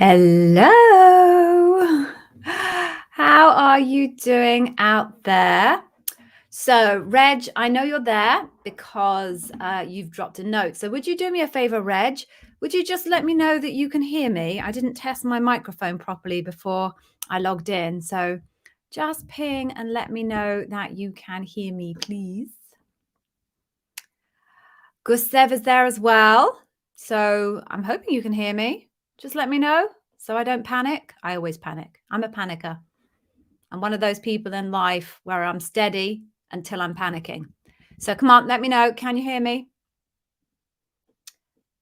Hello. How are you doing out there? So, Reg, I know you're there because you've dropped a note. So, would you do me a favor, Reg? Would you just let me know that you can hear me? I didn't test my microphone properly before I logged in. So, just ping and let me know that you can hear me, please. Gustav is there as well. So, I'm hoping you can hear me. Just let me know so I don't panic. I always panic. I'm a panicker. I'm one of those people in life where I'm steady until I'm panicking. So come on, let me know. Can you hear me?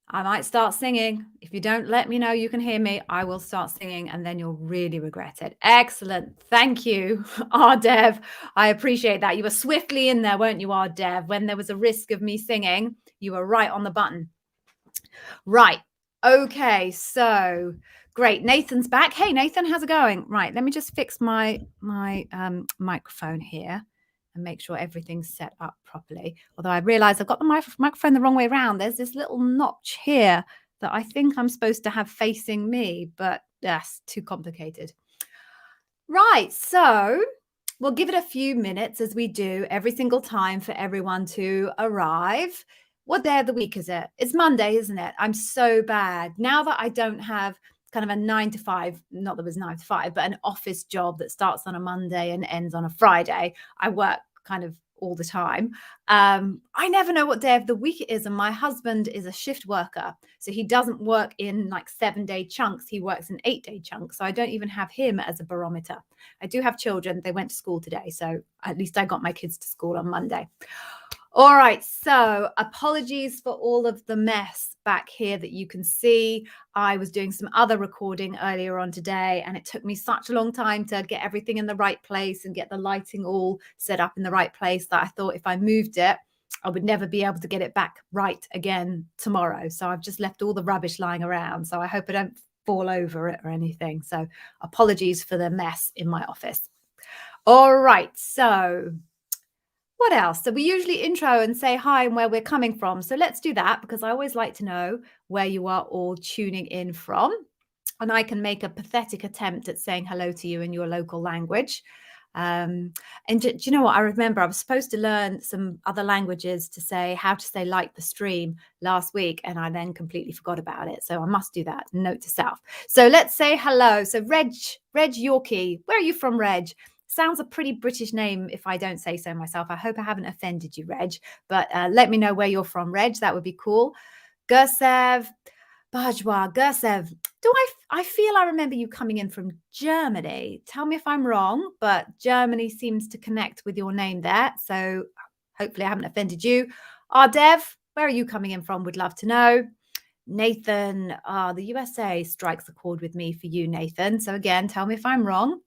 I might start singing. If you don't let me know you can hear me, I will start singing and then you'll really regret it. Excellent. Thank you, Dev. I appreciate that. You were swiftly in there, weren't you, Dev? When there was a risk of me singing, you were right on the button. Right. Okay. So great. Nathan's back. Hey, Nathan, how's it going? Right. Let me just fix my microphone here and make sure everything's set up properly. Although I realize I've got the microphone the wrong way around. There's this little notch here that I think I'm supposed to have facing me, but that's too complicated. Right. So we'll give it a few minutes as we do every single time for everyone to arrive. What day of the week is it? It's Monday, isn't it? I'm so bad. Now that I don't have kind of a 9 to 5, not that it was 9 to 5, but an office job that starts on a Monday and ends on a Friday. I work kind of all the time. I never know what day of the week it is. And my husband is a shift worker. So he doesn't work in like 7-day chunks. He works in 8-day chunks. So I don't even have him as a barometer. I do have children. They went to school today. So at least I got my kids to school on Monday. All right, so apologies for all of the mess back here that you can see. I was doing some other recording earlier on today, and it took me such a long time to get everything in the right place and get the lighting all set up in the right place that I thought if I moved it, I would never be able to get it back right again tomorrow. So I've just left all the rubbish lying around. So I hope I don't fall over it or anything. So apologies for the mess in my office. All right, so what else? So we usually intro and say hi and where we're coming from. So let's do that because I always like to know where you are all tuning in from. And I can make a pathetic attempt at saying hello to you in your local language. And do you know what? I remember I was supposed to learn some other languages to say how to say like the stream last week. And I then completely forgot about it. So I must do that. Note to self. So let's say hello. So Reg Yorkie, where are you from, Reg? Sounds a pretty British name if I don't say so myself. I hope I haven't offended you, Reg, but let me know where you're from, Reg. That would be cool. Gursev, Bajwa, Gursev. I feel I remember you coming in from Germany. Tell me if I'm wrong, but Germany seems to connect with your name there. So hopefully I haven't offended you. Dev, where are you coming in from? Would love to know. Nathan, the USA strikes a chord with me for you, Nathan. So again, tell me if I'm wrong.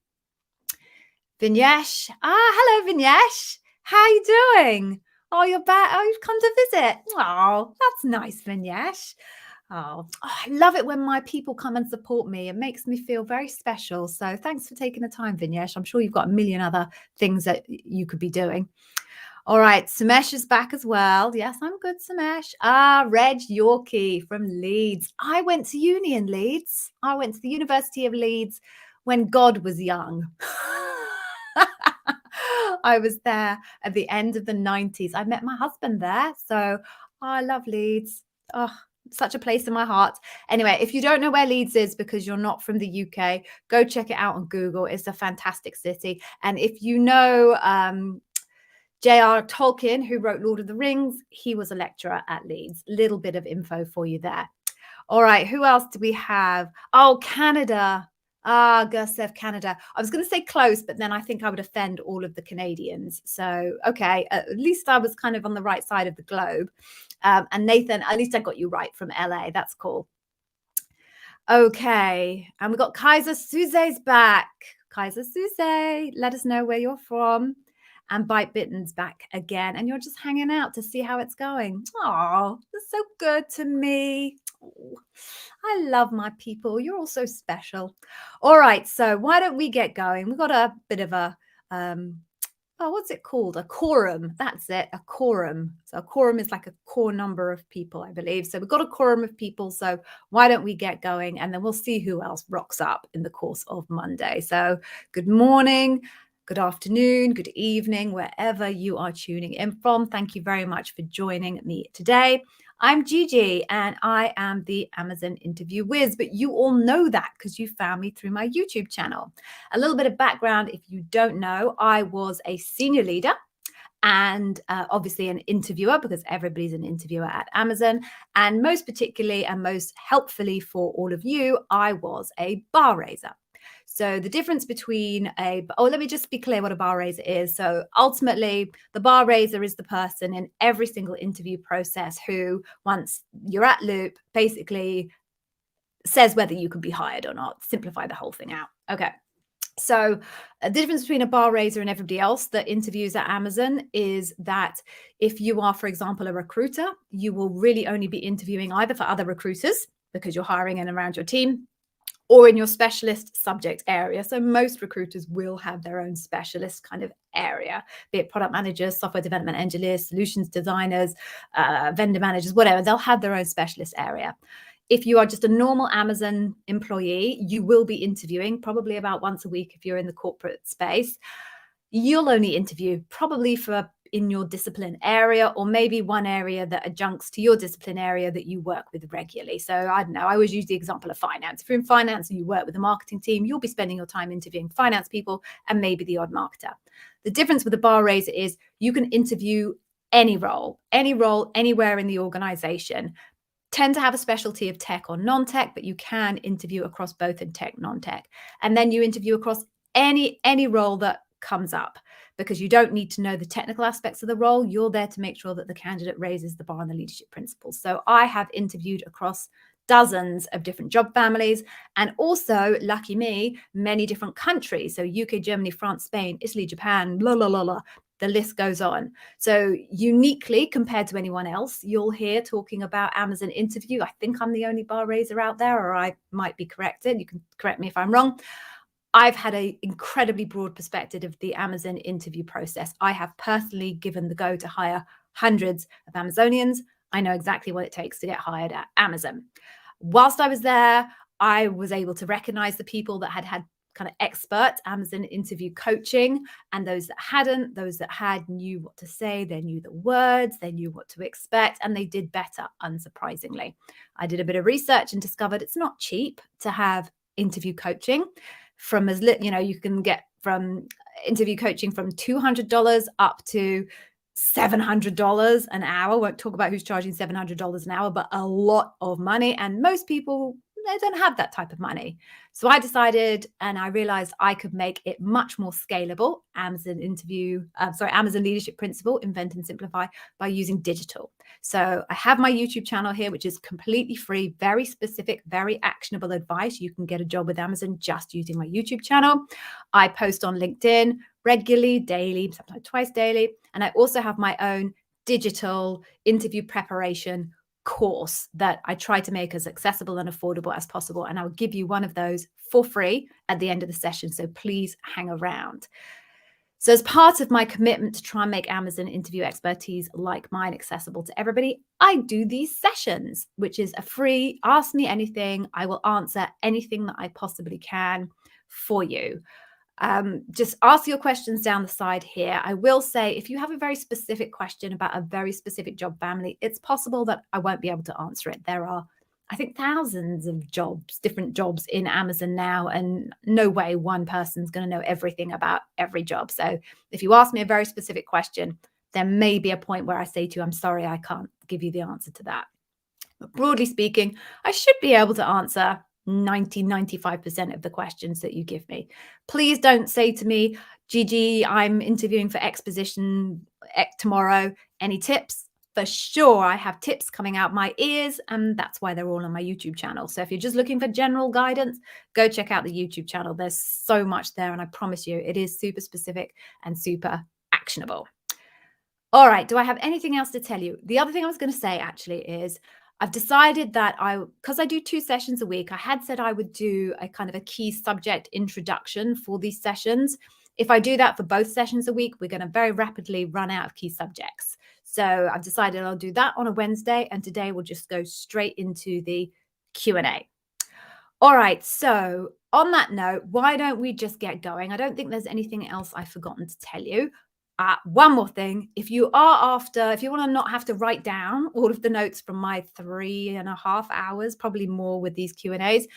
Vignesh. Hello, Vignesh. How are you doing? Oh, you're back. Oh, you've come to visit. Oh, that's nice, Vignesh. I love it when my people come and support me. It makes me feel very special. So thanks for taking the time, Vignesh. I'm sure you've got a million other things that you could be doing. All right, Samesh is back as well. Yes, I'm good, Samesh. Reg Yorkie from Leeds. I went to uni in Leeds. I went to the University of Leeds when God was young. I was there at the end of the 90s. I met my husband there. So I love Leeds. Oh, such a place in my heart. Anyway, if you don't know where Leeds is because you're not from the UK, go check it out on Google. It's a fantastic city. And if you know J.R. Tolkien, who wrote Lord of the Rings, he was a lecturer at Leeds. Little bit of info for you there. All right, who else do we have? Oh, Canada. Gursev, Canada. I was going to say close, but then I think I would offend all of the Canadians. So, okay, at least I was kind of on the right side of the globe. And Nathan, at least I got you right from LA. That's cool. Okay, and we've got Kaiser Suze's back. Kaiser Suze, let us know where you're from. And Bite Bitten's back again. And you're just hanging out to see how it's going. Oh, that's so good to me. Oh, I love my people. You're all so special. All right, so why don't we get going? We've got a bit of a oh, what's it called? A quorum. That's it, a quorum. So a quorum is like a core number of people, I believe. So we've got a quorum of people. So why don't we get going? And then we'll see who else rocks up in the course of Monday. So good morning, good afternoon, good evening, wherever you are tuning in from. Thank you very much for joining me today. I'm Gigi and I am the Amazon interview whiz, but you all know that because you found me through my YouTube channel. A little bit of background, if you don't know, I was a senior leader and obviously an interviewer, because everybody's an interviewer at Amazon. And most particularly and most helpfully for all of you, I was a bar raiser. So the difference between let me just be clear what a bar raiser is. So ultimately, the bar raiser is the person in every single interview process who, once you're at Loop, basically says whether you can be hired or not. Simplify the whole thing out. Okay. So the difference between a bar raiser and everybody else that interviews at Amazon is that if you are, for example, a recruiter, you will really only be interviewing either for other recruiters because you're hiring in and around your team, or in your specialist subject area. So most recruiters will have their own specialist kind of area, be it product managers, software development engineers, solutions designers, vendor managers, whatever. They'll have their own specialist area. If you are just a normal Amazon employee, you will be interviewing probably about once a week if you're in the corporate space. You'll only interview probably for in your discipline area, or maybe one area that adjuncts to your discipline area that you work with regularly. So I don't know, I always use the example of finance. If you're in finance and you work with a marketing team, you'll be spending your time interviewing finance people and maybe the odd marketer. The difference with a bar raiser is you can interview any role, anywhere in the organization. Tend to have a specialty of tech or non-tech, but you can interview across both in tech, non-tech. And then you interview across any role that comes up, because you don't need to know the technical aspects of the role. You're there to make sure that the candidate raises the bar on the leadership principles. So I have interviewed across dozens of different job families, and also, lucky me, many different countries. So UK, Germany, France, Spain, Italy, Japan, la, la, la, la. The list goes on. So uniquely compared to anyone else, you'll hear talking about Amazon interview. I think I'm the only bar raiser out there, or I might be corrected. You can correct me if I'm wrong. I've had an incredibly broad perspective of the Amazon interview process. I have personally given the go to hire hundreds of Amazonians. I know exactly what it takes to get hired at Amazon. Whilst I was there, I was able to recognize the people that had kind of expert Amazon interview coaching, and those that hadn't. Those that had knew what to say, they knew the words, they knew what to expect, and they did better, unsurprisingly. I did a bit of research and discovered it's not cheap to have interview coaching. From as little, you can get from interview coaching from $200 up to $700 an hour. Won't talk about who's charging $700 an hour, but a lot of money. And most people, they don't have that type of money. So I decided, and I realized I could make it much more scalable. Amazon Leadership Principle, Invent and Simplify, by using digital. So I have my YouTube channel here, which is completely free, very specific, very actionable advice. You can get a job with Amazon just using my YouTube channel. I post on LinkedIn regularly, daily, sometimes twice daily. And I also have my own digital interview preparation course that I try to make as accessible and affordable as possible. And I'll give you one of those for free at the end of the session. So please hang around. So as part of my commitment to try and make Amazon interview expertise like mine accessible to everybody, I do these sessions, which is a free ask me anything. I will answer anything that I possibly can for you. Just ask your questions down the side here. I will say, if you have a very specific question about a very specific job family, it's possible that I won't be able to answer it. There are, I think, thousands of jobs, different jobs in Amazon now, and no way one person's going to know everything about every job. So if you ask me a very specific question, there may be a point where I say to you, I'm sorry, I can't give you the answer to that. But broadly speaking, I should be able to answer 95% of the questions that you give me. Please don't say to me, Gigi, I'm interviewing for X position tomorrow. Any tips? For sure, I have tips coming out my ears, and that's why they're all on my YouTube channel. So if you're just looking for general guidance, go check out the YouTube channel. There's so much there, and I promise you it is super specific and super actionable. All right, do I have anything else to tell you? The other thing I was going to say actually is I've decided that because I do 2 sessions a week, I had said I would do a kind of a key subject introduction for these sessions. If I do that for both sessions a week, we're going to very rapidly run out of key subjects. So I've decided I'll do that on a Wednesday, and today we'll just go straight into the Q&A. All right, so on that note, why don't we just get going? I don't think there's anything else I've forgotten to tell you. One more thing, if you want to not have to write down all of the notes from my 3.5 hours, probably more with these Q&As,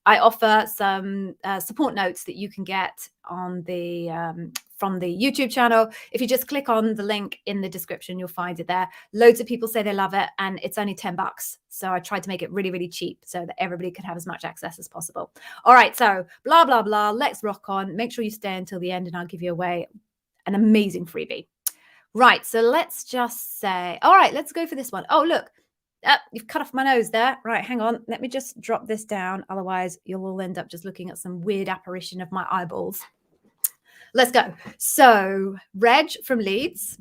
I offer some support notes that you can get on from the YouTube channel. If you just click on the link in the description, you'll find it there. Loads of people say they love it, and it's only $10. So I tried to make it really, really cheap so that everybody could have as much access as possible. All right, so blah, blah, blah. Let's rock on. Make sure you stay until the end, and I'll give you away an amazing freebie. Right, so let's just say, all right, let's go for this one. Oh, look. You've cut off my nose there. Right, hang on. Let me just drop this down. Otherwise, you'll all end up just looking at some weird apparition of my eyeballs. Let's go. So, Reg from Leeds.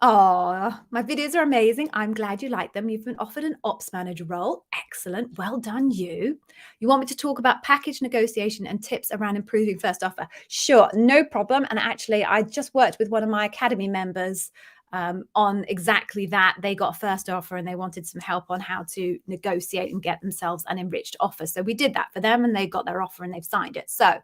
Oh, my videos are amazing. I'm glad you like them. You've been offered an ops manager role. Excellent. Well done, you. You want me to talk about package negotiation and tips around improving first offer? Sure, no problem. And actually, I just worked with one of my academy members on exactly that. They got a first offer and they wanted some help on how to negotiate and get themselves an enriched offer. So we did that for them, and they got their offer and they've signed it. So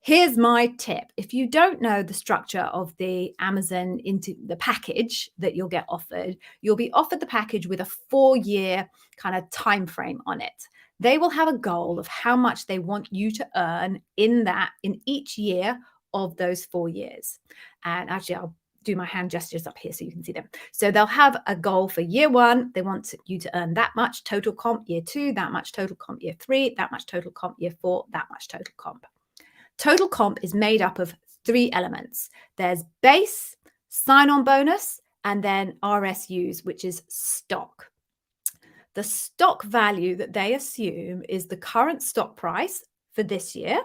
here's my tip. If you don't know the structure of the Amazon into the package that you'll get offered, you'll be offered the package with a 4-year kind of time frame on it. They will have a goal of how much they want you to earn in each year of those 4 years. And actually, I'll do my hand gestures up here so you can see them. So they'll have a goal for year 1. They want you to earn that much total comp. Year 2, that much total comp. Year 3, that much total comp. Year 4, that much total comp. Total comp is made up of 3 elements. There's base, sign-on bonus, and then RSUs, which is stock. The stock value that they assume is the current stock price for this year,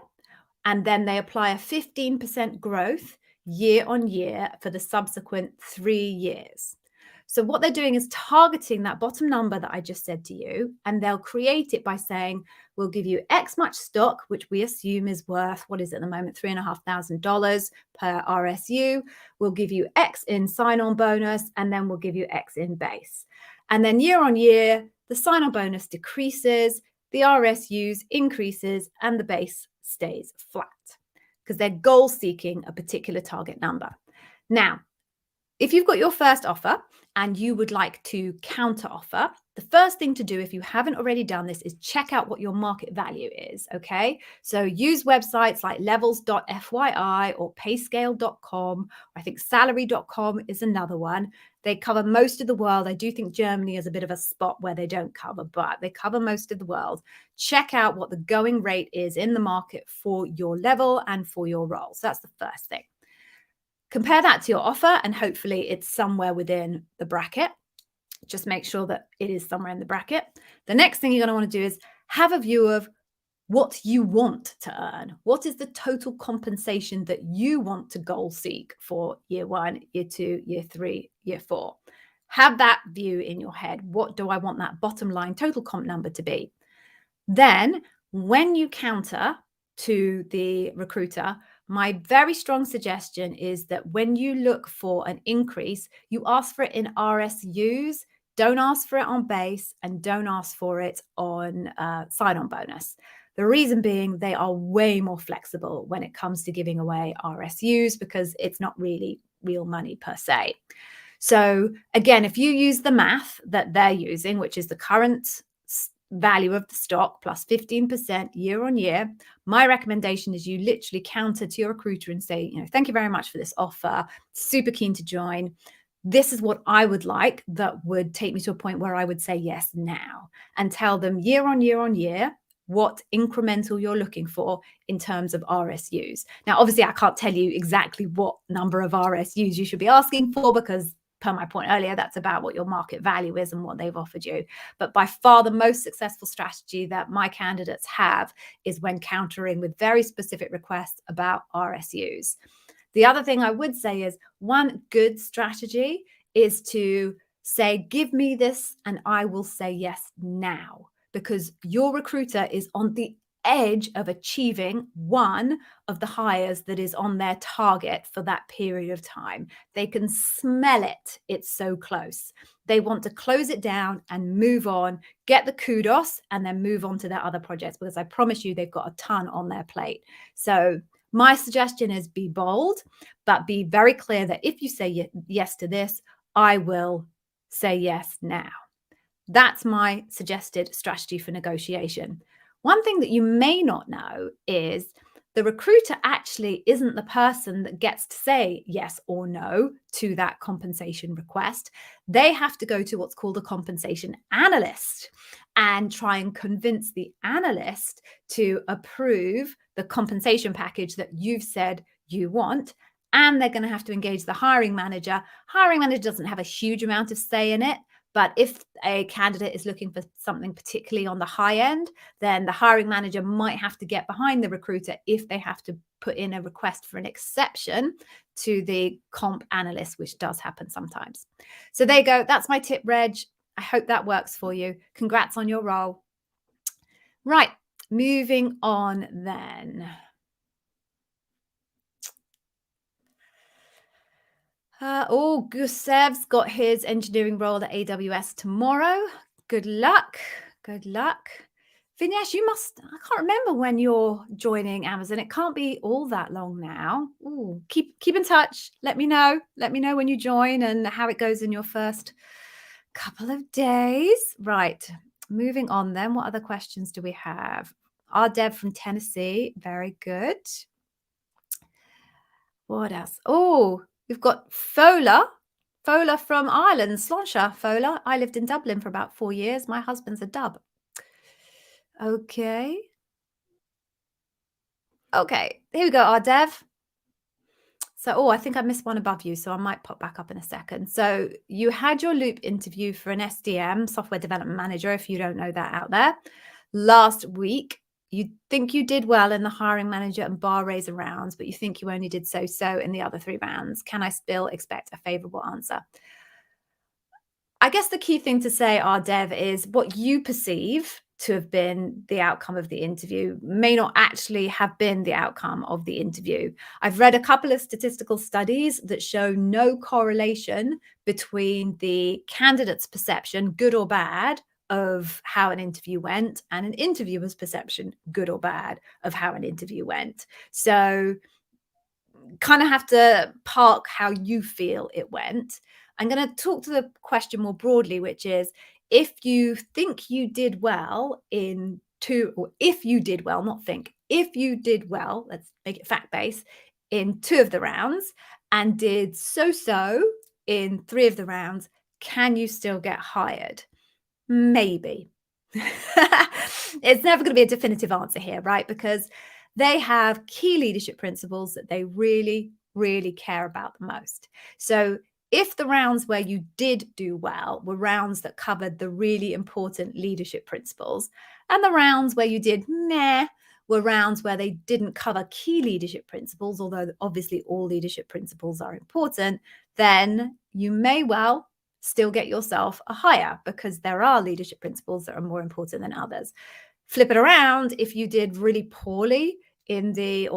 and then they apply a 15% growth year on year for the subsequent 3 years. So what they're doing is targeting that bottom number that I just said to you, and they'll create it by saying, we'll give you X much stock, which we assume is worth, what is it at the moment, $3,500 per RSU. We'll give you X in sign-on bonus, and then we'll give you X in base. And then year on year, the sign-on bonus decreases, the RSUs increases, and the base stays flat, because they're goal seeking a particular target number. Now, if you've got your first offer and you would like to counter offer, the first thing to do, if you haven't already done this, is check out what your market value is, okay? So use websites like levels.fyi or payscale.com. I think salary.com is another one. They cover most of the world. I do think Germany is a bit of a spot where they don't cover, but they cover most of the world. Check out what the going rate is in the market for your level and for your role. So that's the first thing. Compare that to your offer, and hopefully it's somewhere within the bracket. Just make sure that it is somewhere in the bracket. The next thing you're going to want to do is have a view of what you want to earn. What is the total compensation that you want to goal seek for year 1, year 2, year 3, year 4? Have that view in your head. What do I want that bottom line total comp number to be? Then when you counter to the recruiter, my very strong suggestion is that when you look for an increase, you ask for it in RSUs. Don't ask for it on base, and don't ask for it on sign-on bonus. The reason being, they are way more flexible when it comes to giving away RSUs, because it's not really real money per se. So again, if you use the math that they're using, which is the current value of the stock plus 15% year on year, my recommendation is you literally counter to your recruiter and say, thank you very much for this offer. Super keen to join. This is what I would like that would take me to a point where I would say yes now, and tell them year on year on year what incremental you're looking for in terms of RSUs. Now, obviously, I can't tell you exactly what number of RSUs you should be asking for, because per my point earlier, that's about what your market value is and what they've offered you. But by far the most successful strategy that my candidates have is when countering with very specific requests about RSUs. The other thing I would say is, one good strategy is to say, give me this and I will say yes now, because your recruiter is on the edge of achieving one of the hires that is on their target for that period of time. They can smell it. It's so close. They want to close it down and move on, get the kudos, and then move on to their other projects, because I promise you they've got a ton on their plate. So my suggestion is be bold, but be very clear that if you say yes to this, I will say yes now. That's my suggested strategy for negotiation. One thing that you may not know is the recruiter actually isn't the person that gets to say yes or no to that compensation request. They have to go to what's called a compensation analyst and try and convince the analyst to approve the compensation package that you've said you want. And they're going to have to engage the hiring manager. Hiring manager doesn't have a huge amount of say in it. But if a candidate is looking for something particularly on the high end, then the hiring manager might have to get behind the recruiter if they have to put in a request for an exception to the comp analyst, which does happen sometimes. So there you go. That's my tip, Reg. I hope that works for you. Congrats on your role. Right, moving on then. Gusev's got his engineering role at AWS tomorrow. Good luck. Good luck. Vignesh, I can't remember when you're joining Amazon. It can't be all that long now. Ooh, keep in touch. Let me know. Let me know when you join and how it goes in your first couple of days. Right. Moving on then. What other questions do we have? Our Dev from Tennessee. Very good. What else? Oh, we've got Fola from Ireland, Sláinte. Fola. I lived in Dublin for about 4 years. My husband's a dub. Okay. Okay, here we go, our Dev. So, I think I missed one above you, so I might pop back up in a second. So you had your loop interview for an SDM, Software Development Manager, if you don't know that out there, last week. You think you did well in the hiring manager and bar raiser rounds, but you think you only did so-so in the other 3 rounds. Can I still expect a favorable answer? I guess the key thing to say, our Dev, is what you perceive to have been the outcome of the interview may not actually have been the outcome of the interview. I've read a couple of statistical studies that show no correlation between the candidate's perception, good or bad, of how an interview went and an interviewer's perception, good or bad, of how an interview went. So kind of have to park how you feel it went. I'm going to talk to the question more broadly, which is, if you think you did well in 2, or if you did well, not think, if you did well, let's make it fact-based, in 2 of the rounds and did so-so in 3 of the rounds, can you still get hired? Maybe. It's never going to be a definitive answer here, right? Because they have key leadership principles that they really, really care about the most. So if the rounds where you did do well were rounds that covered the really important leadership principles, and the rounds where you did meh were rounds where they didn't cover key leadership principles, although obviously all leadership principles are important, then you may well still get yourself a hire, because there are leadership principles that are more important than others. Flip it around, if you did really poorly in the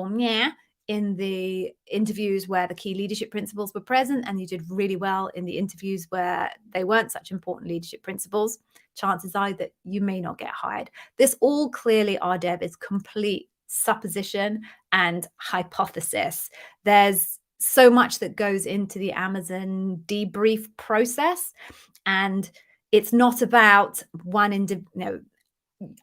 interviews where the key leadership principles were present, and you did really well in the interviews where they weren't such important leadership principles, chances are that you may not get hired. This all clearly, RDev, is complete supposition and hypothesis. There's so much that goes into the Amazon debrief process, and it's not about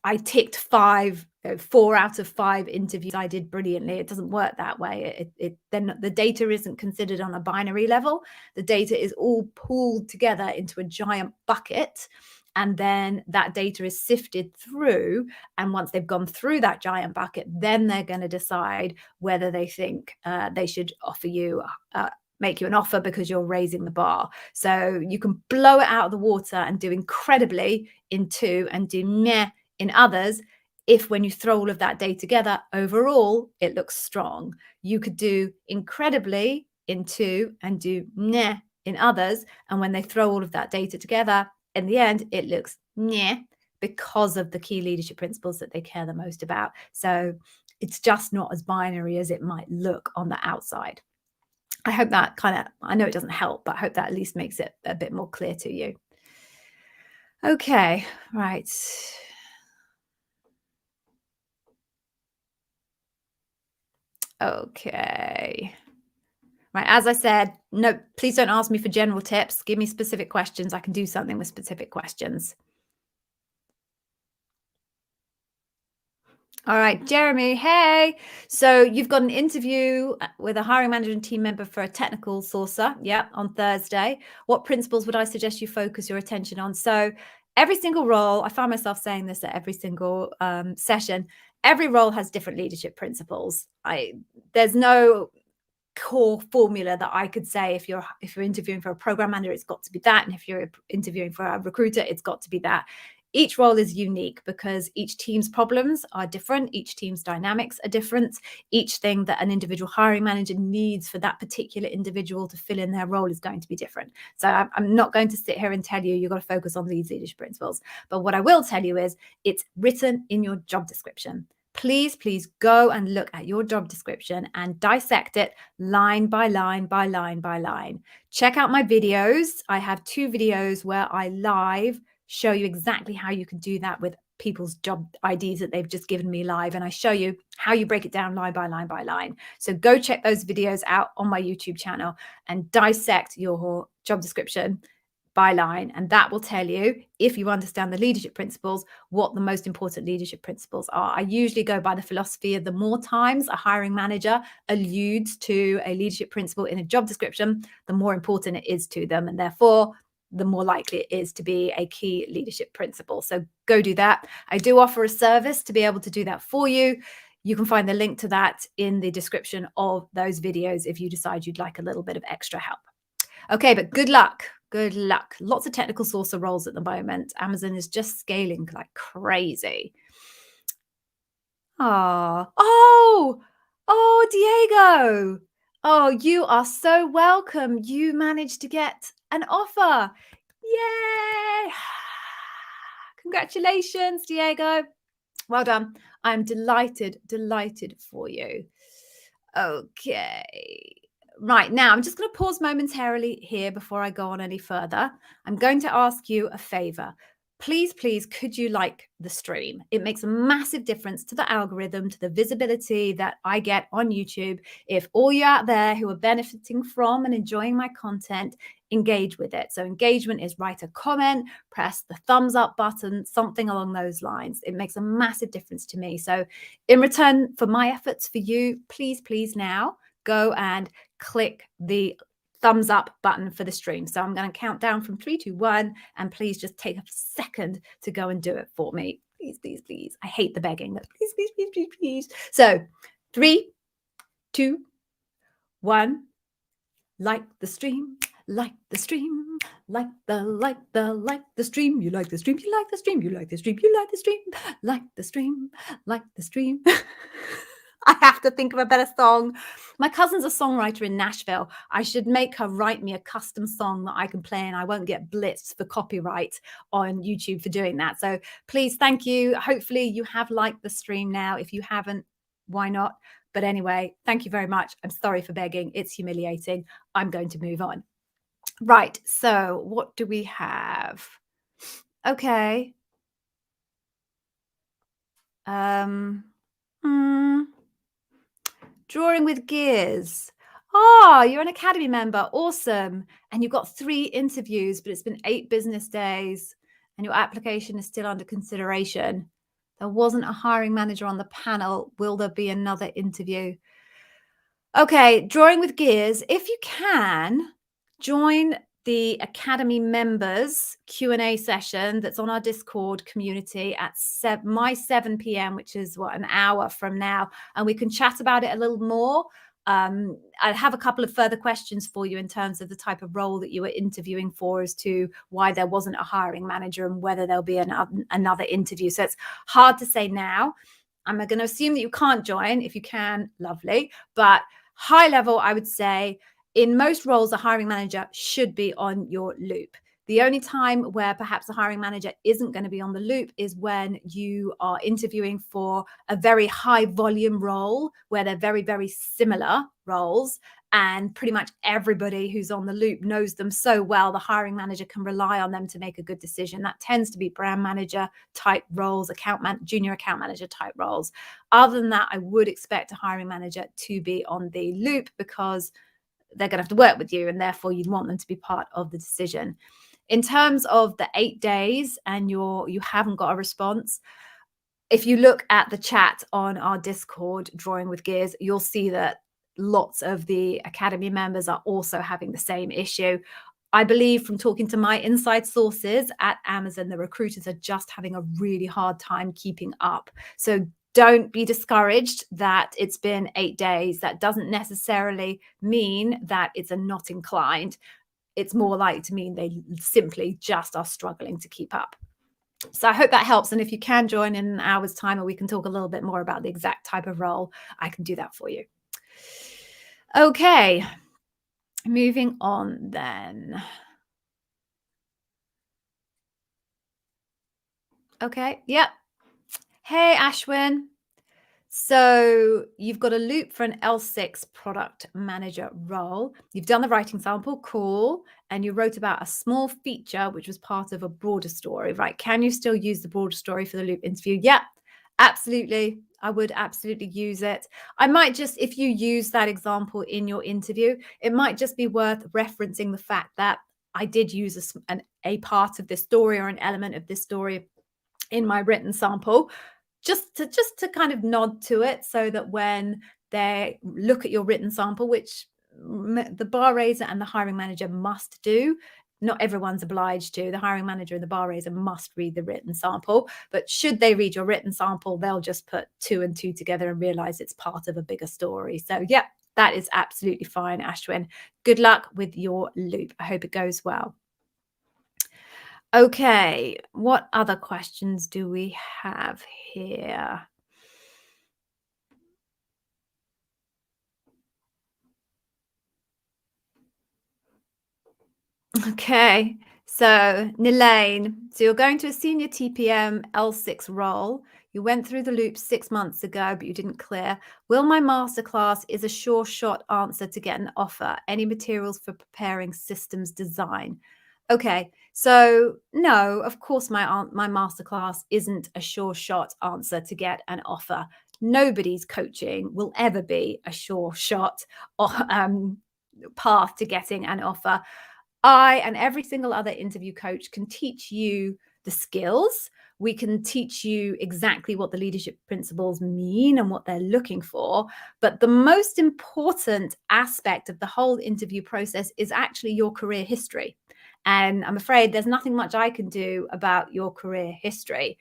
I ticked 4 out of 5 interviews I did brilliantly. It doesn't work that way. Then the data isn't considered on a binary level. The data is all pooled together into a giant bucket, and then that data is sifted through. And once they've gone through that giant bucket, then they're going to decide whether they think they should offer you, make you an offer, because you're raising the bar. So you can blow it out of the water and do incredibly in 2 and do meh in others. If when you throw all of that data together, overall, it looks strong. You could do incredibly in 2 and do meh in others. And when they throw all of that data together, in the end, it looks meh, because of the key leadership principles that they care the most about. So it's just not as binary as it might look on the outside. I hope that I know it doesn't help, but I hope that at least makes it a bit more clear to you. Okay, right. Okay. Right, as I said, no, please don't ask me for general tips. Give me specific questions. I can do something with specific questions. All right, Jeremy, hey. So you've got an interview with a hiring manager and team member for a technical sourcer, yeah, on Thursday. What principles would I suggest you focus your attention on? So every single role, I find myself saying this at every single session, every role has different leadership principles. There's no core formula that I could say if you're interviewing for a program manager, it's got to be that, and if you're interviewing for a recruiter, it's got to be that. Each role is unique because each team's problems are different, each team's dynamics are different, each thing that an individual hiring manager needs for that particular individual to fill in their role is going to be different. So I'm not going to sit here and tell you you've got to focus on these leadership principles, but what I will tell you is it's written in your job description. Please go and look at your job description and dissect it line by line by line by line. Check out my videos. I have 2 videos where I live show you exactly how you can do that with people's job IDs that they've just given me live. And I show you how you break it down line by line by line. So go check those videos out on my YouTube channel and dissect your job description by line, and that will tell you, if you understand the leadership principles, what the most important leadership principles are. I usually go by the philosophy of the more times a hiring manager alludes to a leadership principle in a job description, the more important it is to them, and therefore the more likely it is to be a key leadership principle. So go do that. I do offer a service to be able to do that for you. You can find the link to that in the description of those videos if you decide you'd like a little bit of extra help. Okay, but good luck. Good luck. Lots of technical sourcer roles at the moment. Amazon is just scaling like crazy. Oh, Diego. Oh, you are so welcome. You managed to get an offer. Yay. Congratulations, Diego. Well done. I'm delighted for you. Okay. Right, now I'm just going to pause momentarily here before I go on any further. I'm going to ask you a favor. Please, could you like the stream? It makes a massive difference to the algorithm, to the visibility that I get on YouTube. If all you out there who are benefiting from and enjoying my content, engage with it. So engagement is write a comment, press the thumbs up button, something along those lines. It makes a massive difference to me. So in return for my efforts for you, please now go and click the thumbs up button for the stream. So I'm going to count down from 3, 2, 1, and please just take a second to go and do it for me. Please. I hate the begging, but please. So 3, 2, 1. Like the stream, like the stream, like the stream. You like the stream, you like the stream, you like the stream, you like the stream, like the stream, like the stream. I have to think of a better song. My cousin's a songwriter in Nashville. I should make her write me a custom song that I can play, and I won't get blitzed for copyright on YouTube for doing that. So please, thank you. Hopefully you have liked the stream now. If you haven't, why not? But anyway, thank you very much. I'm sorry for begging. It's humiliating. I'm going to move on. Right. So what do we have? Okay. Drawing with gears. Oh, you're an Academy member. Awesome. And you've got 3 interviews, but it's been 8 business days and your application is still under consideration. There wasn't a hiring manager on the panel. Will there be another interview? Okay, drawing with gears. If you can, join the Academy members Q&A session that's on our Discord community at 7 p.m., which is an hour from now, and we can chat about it a little more. I have a couple of further questions for you in terms of the type of role that you were interviewing for, as to why there wasn't a hiring manager and whether there'll be another interview. So it's hard to say now. I'm going to assume that you can't join. If you can, lovely. But high level, I would say in most roles, a hiring manager should be on your loop. The only time where perhaps the hiring manager isn't going to be on the loop is when you are interviewing for a very high volume role where they're very, very similar roles. And pretty much everybody who's on the loop knows them so well, the hiring manager can rely on them to make a good decision. That tends to be brand manager type roles, junior account manager type roles. Other than that, I would expect a hiring manager to be on the loop because they're going to have to work with you, and therefore you'd want them to be part of the decision. In terms of the 8 days and you haven't got a response, if you look at the chat on our Discord, Drawing with Gears, you'll see that lots of the Academy members are also having the same issue. I believe from talking to my inside sources at Amazon, the recruiters are just having a really hard time keeping up. So don't be discouraged that it's been 8 days. That doesn't necessarily mean that it's a not inclined. It's more likely to mean they simply just are struggling to keep up. So I hope that helps. And if you can join in an hour's time, or we can talk a little bit more about the exact type of role, I can do that for you. Okay, moving on then. Okay, yep. Hey, Ashwin. So you've got a loop for an L6 product manager role. You've done the writing sample, cool. And you wrote about a small feature, which was part of a broader story, right? Can you still use the broader story for the loop interview? Yeah, absolutely. I would absolutely use it. I might just, if you use that example in your interview, it might just be worth referencing the fact that I did use a part of this story or an element of this story in my written sample, just to kind of nod to it, so that when they look at your written sample, which the bar raiser and the hiring manager must do, not everyone's obliged to. The hiring manager and the bar raiser must read the written sample, but should they read your written sample, they'll just put 2 and 2 together and realize it's part of a bigger story. So yeah, that is absolutely fine, Ashwin. Good luck with your loop. I hope it goes well. Okay, what other questions do we have here? Okay, so Nilane, so you're going to a senior TPM L6 role. You went through the loop 6 months ago, but you didn't clear. Will my masterclass is a sure shot answer to get an offer? Any materials for preparing systems design? Okay, so no, of course my masterclass isn't a sure shot answer to get an offer. Nobody's coaching will ever be a sure shot or, path to getting an offer. I and every single other interview coach can teach you the skills. We can teach you exactly what the leadership principles mean and what they're looking for. But the most important aspect of the whole interview process is actually your career history. And I'm afraid there's nothing much I can do about your career history.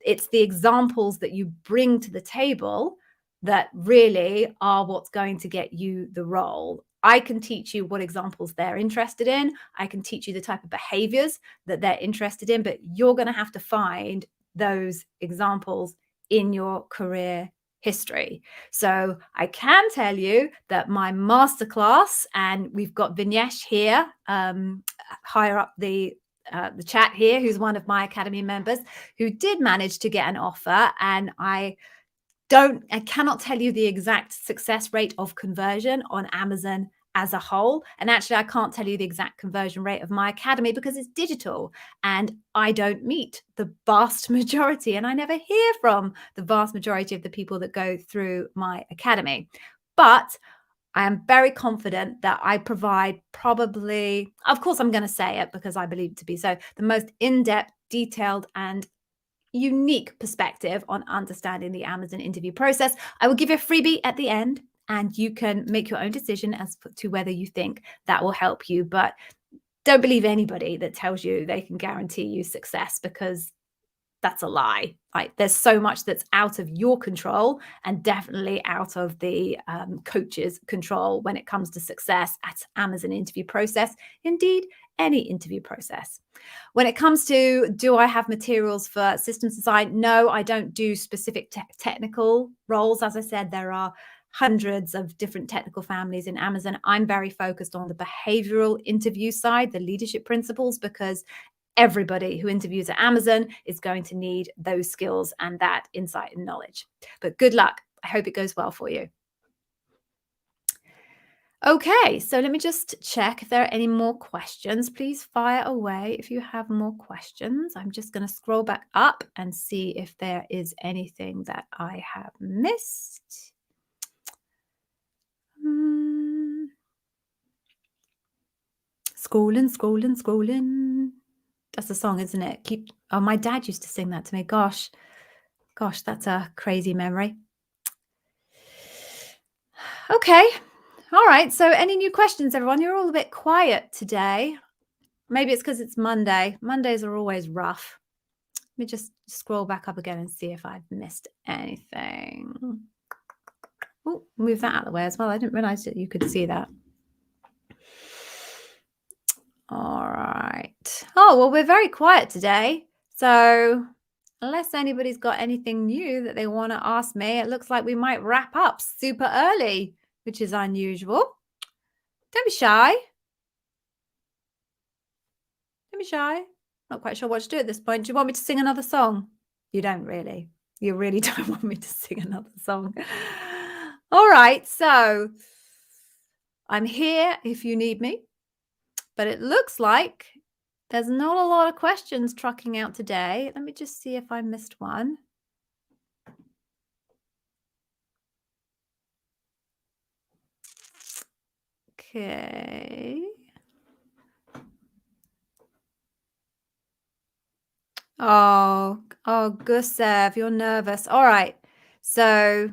It's the examples that you bring to the table that really are what's going to get you the role. I can teach you what examples they're interested in. I can teach you the type of behaviors that they're interested in, but you're going to have to find those examples in your career history. So I can tell you that my masterclass, and we've got Vignesh here, higher up the chat here, who's one of my Academy members, who did manage to get an offer. And I cannot tell you the exact success rate of conversion on Amazon as a whole. And actually, I can't tell you the exact conversion rate of my academy because it's digital and I don't meet the vast majority, and I never hear from the vast majority of the people that go through my academy. But I am very confident that I provide probably, of course, I'm going to say it because I believe it to be so, the most in-depth, detailed, and unique perspective on understanding the Amazon interview process. I will give you a freebie at the end, and you can make your own decision as to whether you think that will help you. But don't believe anybody that tells you they can guarantee you success, because that's a lie. Right? There's so much that's out of your control and definitely out of the coach's control when it comes to success at Amazon interview process. Indeed, any interview process. When it comes to, do I have materials for systems design? No, I don't do specific technical roles. As I said, there are hundreds of different technical families in Amazon. I'm very focused on the behavioral interview side, the leadership principles, because everybody who interviews at Amazon is going to need those skills and that insight and knowledge. But good luck. I hope it goes well for you. Okay, so let me just check if there are any more questions. Please fire away if you have more questions. I'm just going to scroll back up and see if there is anything that I have missed. Scrolling. That's a song, isn't it? Oh, my dad used to sing that to me. Gosh, that's a crazy memory. Okay. All right. So any new questions, everyone? You're all a bit quiet today. Maybe it's because it's Monday. Mondays are always rough. Let me just scroll back up again and see if I've missed anything. Oh, move that out of the way as well. I didn't realize that you could see that. All right. Oh, well, we're very quiet today. So unless anybody's got anything new that they want to ask me, it looks like we might wrap up super early, which is unusual. Don't be shy. Don't be shy. Not quite sure what to do at this point. Do you want me to sing another song? You don't really. You really don't want me to sing another song. All right. So I'm here if you need me. But it looks like there's not a lot of questions trucking out today. Let me just see if I missed one. Okay. Oh, Gusev, you're nervous. All right. So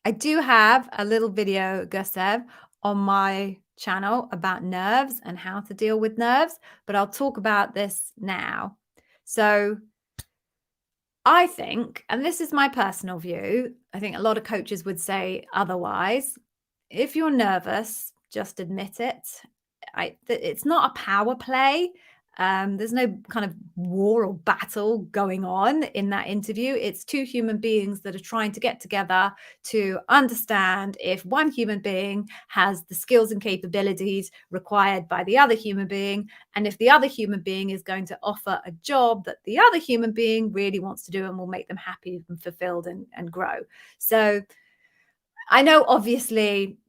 I do have a little video, Gusev, on my channel about nerves and how to deal with nerves, but I'll talk about this now. So I think, and this is my personal view, I think a lot of coaches would say otherwise. If you're nervous, just admit it. It's not a power play. There's no kind of war or battle going on in that interview. It's two human beings that are trying to get together to understand if one human being has the skills and capabilities required by the other human being, and if the other human being is going to offer a job that the other human being really wants to do and will make them happy and fulfilled and grow. So I know obviously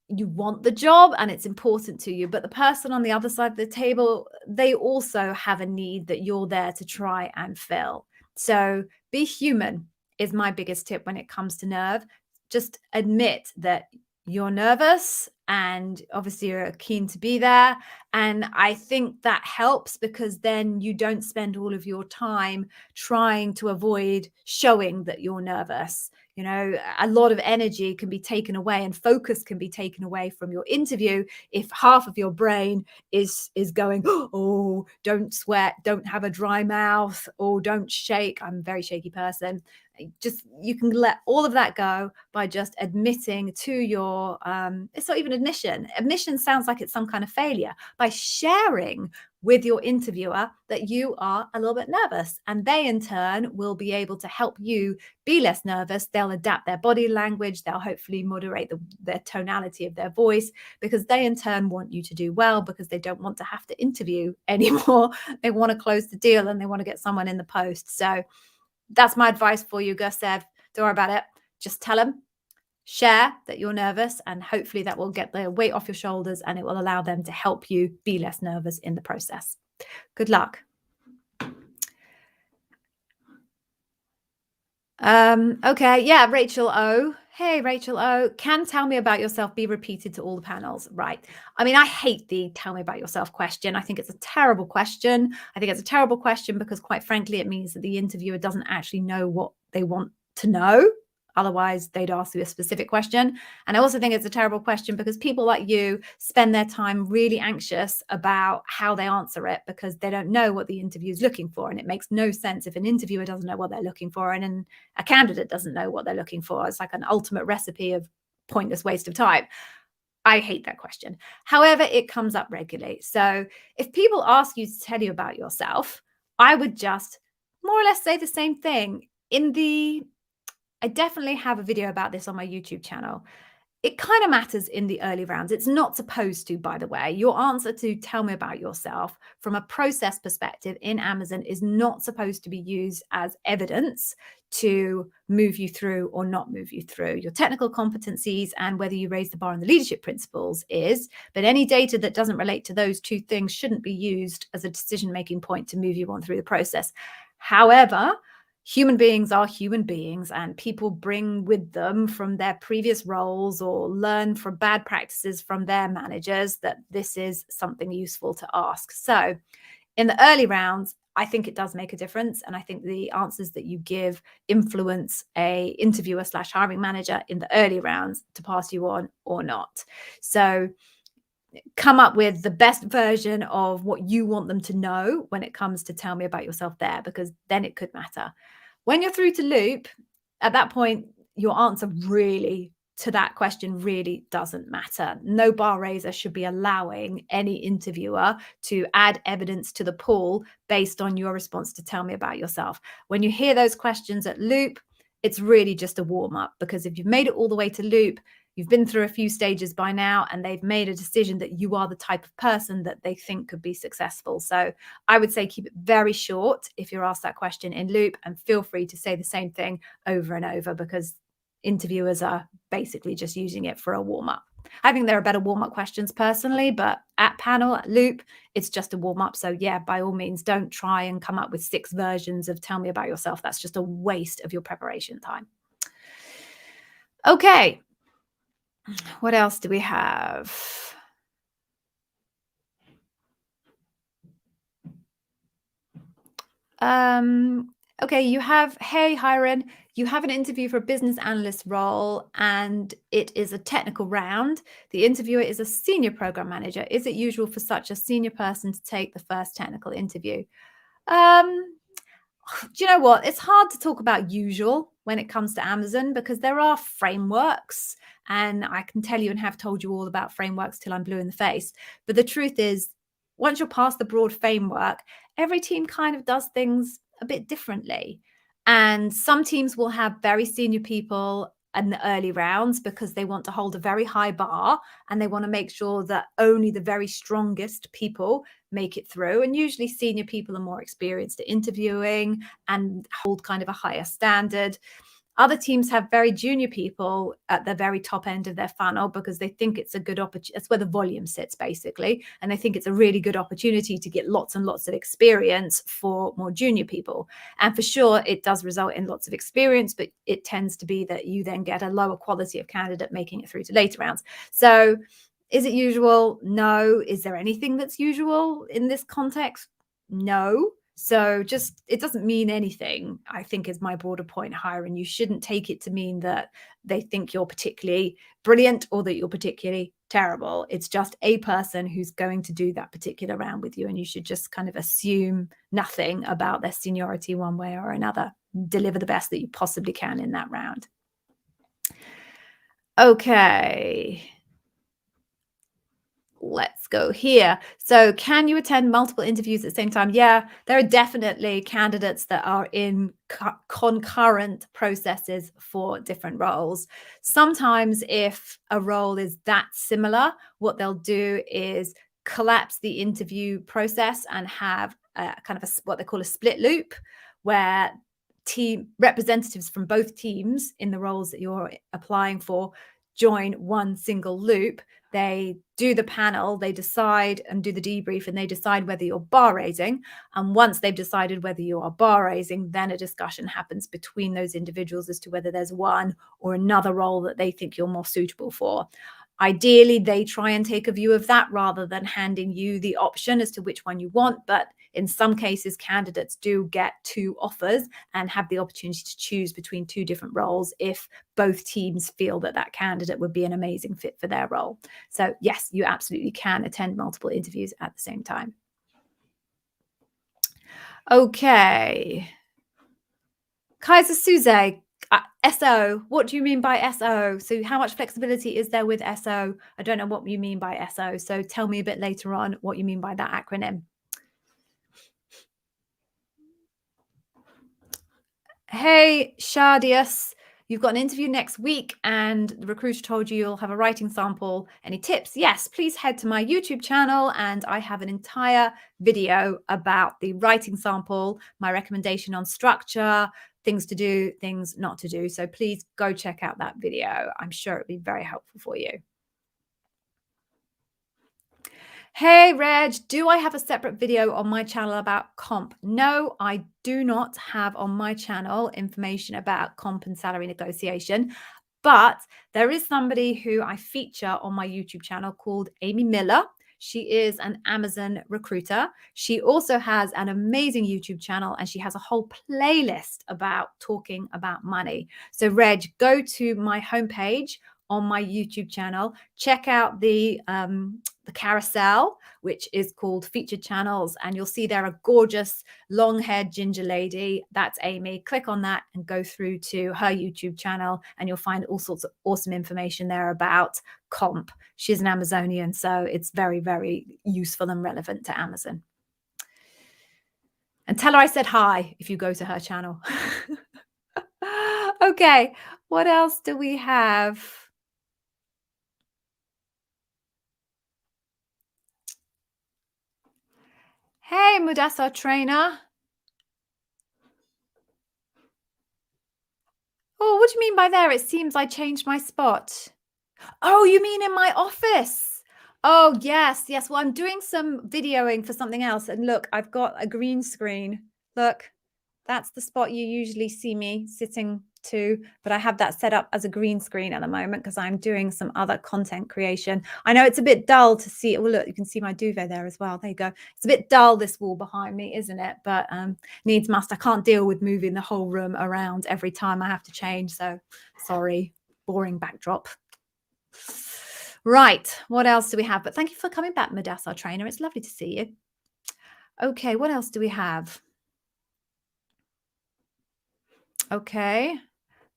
you want the job and it's important to you, but the person on the other side of the table, they also have a need that you're there to try and fill. So be human is my biggest tip when it comes to nerve. Just admit that you're nervous and obviously you're keen to be there. And I think that helps because then you don't spend all of your time trying to avoid showing that you're nervous. You know, a lot of energy can be taken away and focus can be taken away from your interview if half of your brain is going, oh, don't sweat, don't have a dry mouth, or don't shake. I'm a very shaky person. Just you can let all of that go by just admitting to your it's not even admission sounds like it's some kind of failure, by sharing with your interviewer that you are a little bit nervous, and they in turn will be able to help you be less nervous. They'll adapt their body language, they'll hopefully moderate their tonality of their voice, because they in turn want you to do well, because they don't want to have to interview anymore. They want to close the deal and they want to get someone in the post. So that's my advice for you, Gusev. Don't worry about it. Just tell them, share that you're nervous, and hopefully that will get the weight off your shoulders and it will allow them to help you be less nervous in the process. Good luck. Okay. Yeah. Rachel O. Hey, Rachel O. Can tell me about yourself be repeated to all the panels? Right. I mean, I hate the tell me about yourself question. I think it's a terrible question. I think it's a terrible question because quite frankly, it means that the interviewer doesn't actually know what they want to know. Otherwise, they'd ask you a specific question. And I also think it's a terrible question because people like you spend their time really anxious about how they answer it because they don't know what the interview is looking for. And it makes no sense if an interviewer doesn't know what they're looking for and a candidate doesn't know what they're looking for. It's like an ultimate recipe of pointless waste of time. I hate that question. However, it comes up regularly. So if people ask you to tell you about yourself, I would just more or less say the same thing. In the I definitely have a video about this on my YouTube channel. It kind of matters in the early rounds. It's not supposed to, by the way. Your answer to tell me about yourself from a process perspective in Amazon is not supposed to be used as evidence to move you through or not move you through. Your technical competencies and whether you raise the bar on the leadership principles is, but any data that doesn't relate to those two things shouldn't be used as a decision-making point to move you on through the process. However, human beings are human beings, and people bring with them from their previous roles or learn from bad practices from their managers that this is something useful to ask. So in the early rounds, I think it does make a difference. And I think the answers that you give influence a interviewer slash hiring manager in the early rounds to pass you on or not. So come up with the best version of what you want them to know when it comes to tell me about yourself there, because then it could matter. When you're through to loop, at that point, your answer really to that question really doesn't matter. No bar raiser should be allowing any interviewer to add evidence to the pool based on your response to tell me about yourself. When you hear those questions at loop, it's really just a warm up, because if you've made it all the way to loop, you've been through a few stages by now, and they've made a decision that you are the type of person that they think could be successful. So I would say keep it very short if you're asked that question in loop, and feel free to say the same thing over and over, because interviewers are basically just using it for a warm up. I think there are better warm up questions personally, but at panel, at loop, it's just a warm up. So yeah, by all means, don't try and come up with 6 versions of tell me about yourself. That's just a waste of your preparation time. Okay. What else do we have? Okay, hey, Hiren, you have an interview for a business analyst role and it is a technical round. The interviewer is a senior program manager. Is it usual for such a senior person to take the first technical interview? Um, do you know what? It's hard to talk about usual when it comes to Amazon, because there are frameworks, and I can tell you and have told you all about frameworks till I'm blue in the face. But the truth is, once you're past the broad framework, every team kind of does things a bit differently. And some teams will have very senior people in the early rounds because they want to hold a very high bar, and they want to make sure that only the very strongest people make it through. And usually senior people are more experienced at interviewing and hold kind of a higher standard. Other teams have very junior people at the very top end of their funnel because they think it's a good opportunity. That's where the volume sits, basically. And they think it's a really good opportunity to get lots and lots of experience for more junior people. And for sure, it does result in lots of experience, but it tends to be that you then get a lower quality of candidate making it through to later rounds. So is it usual? No. Is there anything that's usual in this context? No. So just, it doesn't mean anything, I think, is my broader point, Hiren. You shouldn't take it to mean that they think you're particularly brilliant or that you're particularly terrible. It's just a person who's going to do that particular round with you, and you should just kind of assume nothing about their seniority one way or another. Deliver the best that you possibly can in that round. Okay. Let's go here. So can you attend multiple interviews at the same time? Yeah, there are definitely candidates that are in concurrent processes for different roles. Sometimes if a role is that similar, what they'll do is collapse the interview process and have kind of what they call a split loop, where team representatives from both teams in the roles that you're applying for join one single loop. They do the panel, they decide and do the debrief, and they decide whether you're bar raising. And once they've decided whether you are bar raising, then a discussion happens between those individuals as to whether there's one or another role that they think you're more suitable for. Ideally, they try and take a view of that rather than handing you the option as to which one you want. But in some cases, candidates do get 2 offers and have the opportunity to choose between 2 different roles if both teams feel that that candidate would be an amazing fit for their role. So yes, you absolutely can attend multiple interviews at the same time. Okay. Kaiser Suze, SO, what do you mean by SO? So how much flexibility is there with SO? I don't know what you mean by SO. So tell me a bit later on what you mean by that acronym. Hey, Shadius, You've got an interview next week and the recruiter told you you'll have a writing sample. Any tips? Yes, please head to my YouTube channel and I have an entire video about the writing sample, my recommendation on structure, things to do, things not to do. So please go check out that video. I'm sure it'll be very helpful for you. Hey, Reg, do I have a separate video on my channel about comp? No, I do not have on my channel information about comp and salary negotiation, but there is somebody who I feature on my YouTube channel called Amy Miller. She is an Amazon recruiter. She also has an amazing YouTube channel and she has a whole playlist about talking about money. So, Reg, go to my homepage on my YouTube channel, check out the carousel, which is called featured channels, and you'll see there a gorgeous long-haired ginger lady. That's Amy. Click on that and go through to her YouTube channel and you'll find all sorts of awesome information there about comp. She's an Amazonian, so it's very, very useful and relevant to Amazon. And tell her I said hi if you go to her channel. Okay, what else do we have? Hey, Mudassar trainer. Oh, what do you mean by there? It seems I changed my spot. Oh, you mean in my office? Oh, yes, yes. Well, I'm doing some videoing for something else. And look, I've got a green screen. Look, that's the spot you usually see me sitting to, but I have that set up as a green screen at the moment because I'm doing some other content creation. I know it's a bit dull to see. Oh, look, you can see my duvet there as well. There you go. It's a bit dull, this wall behind me, isn't it? But needs must. I can't deal with moving the whole room around every time I have to change. So sorry, boring backdrop. Right, what else do we have? But thank you for coming back, Mudassar trainer. It's lovely to see you. Okay, what else do we have? Okay.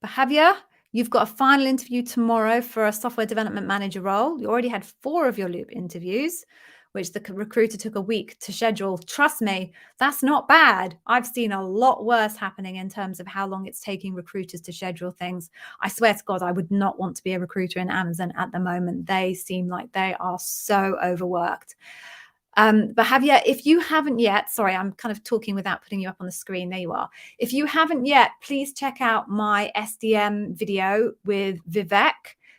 Behavior, you've got a final interview tomorrow for a software development manager role. You already had 4 of your loop interviews, which the recruiter took a week to schedule. Trust me, that's not bad. I've seen a lot worse happening in terms of how long it's taking recruiters to schedule things. I swear to God, I would not want to be a recruiter in Amazon at the moment. They seem like they are so overworked. Javier, if you haven't yet, sorry, I'm kind of talking without putting you up on the screen. There you are. If you haven't yet, please check out my SDM video with Vivek,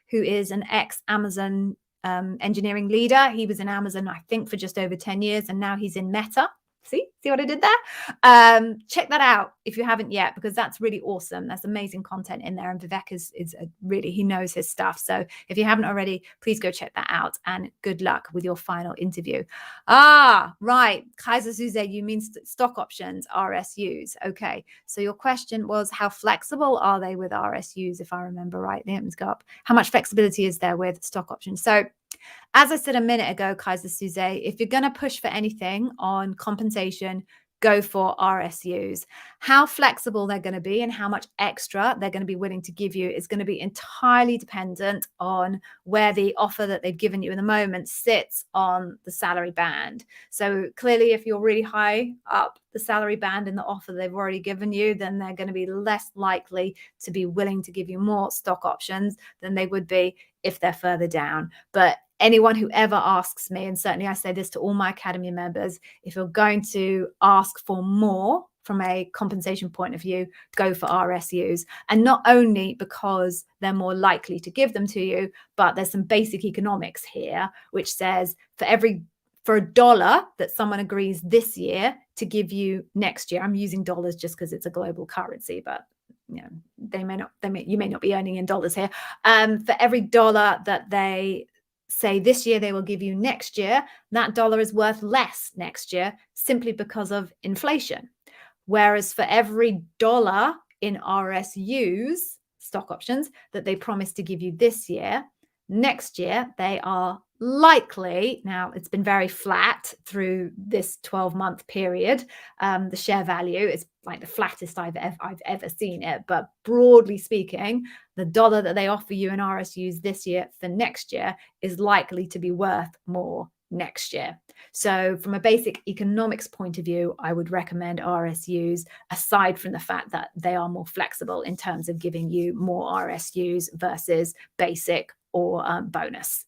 who is an ex-Amazon engineering leader. He was in Amazon, I think, for just over 10 years, and now he's in Meta. See what I did there? Check that out if you haven't yet, because that's really awesome. There's amazing content in there. And Vivek is really, he knows his stuff. So if you haven't already, please go check that out and good luck with your final interview. Right. Kaiser Suze, you mean stock options, RSUs. Okay. So your question was, how flexible are they with RSUs? If I remember right, let me go up. How much flexibility is there with stock options? So as I said a minute ago, Kaiser Suze, if you're going to push for anything on compensation, go for RSUs. How flexible they're going to be and how much extra they're going to be willing to give you is going to be entirely dependent on where the offer that they've given you in the moment sits on the salary band. So clearly, if you're really high up the salary band in the offer they've already given you, then they're going to be less likely to be willing to give you more stock options than they would be if they're further down. But anyone who ever asks me, and certainly I say this to all my Academy members, if you're going to ask for more from a compensation point of view, go for RSUs. And not only because they're more likely to give them to you, but there's some basic economics here, which says for a dollar that someone agrees this year to give you next year, I'm using dollars just because it's a global currency, but you know, you may not be earning in dollars here. For every dollar that they say this year they will give you next year, that dollar is worth less next year simply because of inflation. Whereas for every dollar in RSUs, stock options, that they promise to give you this year, next year they are likely, now it's been very flat through this 12-month period, the share value is like the flattest I've ever seen it, but broadly speaking, the dollar that they offer you in RSUs this year for next year is likely to be worth more next year. So from a basic economics point of view, I would recommend RSUs, aside from the fact that they are more flexible in terms of giving you more RSUs versus basic or bonus.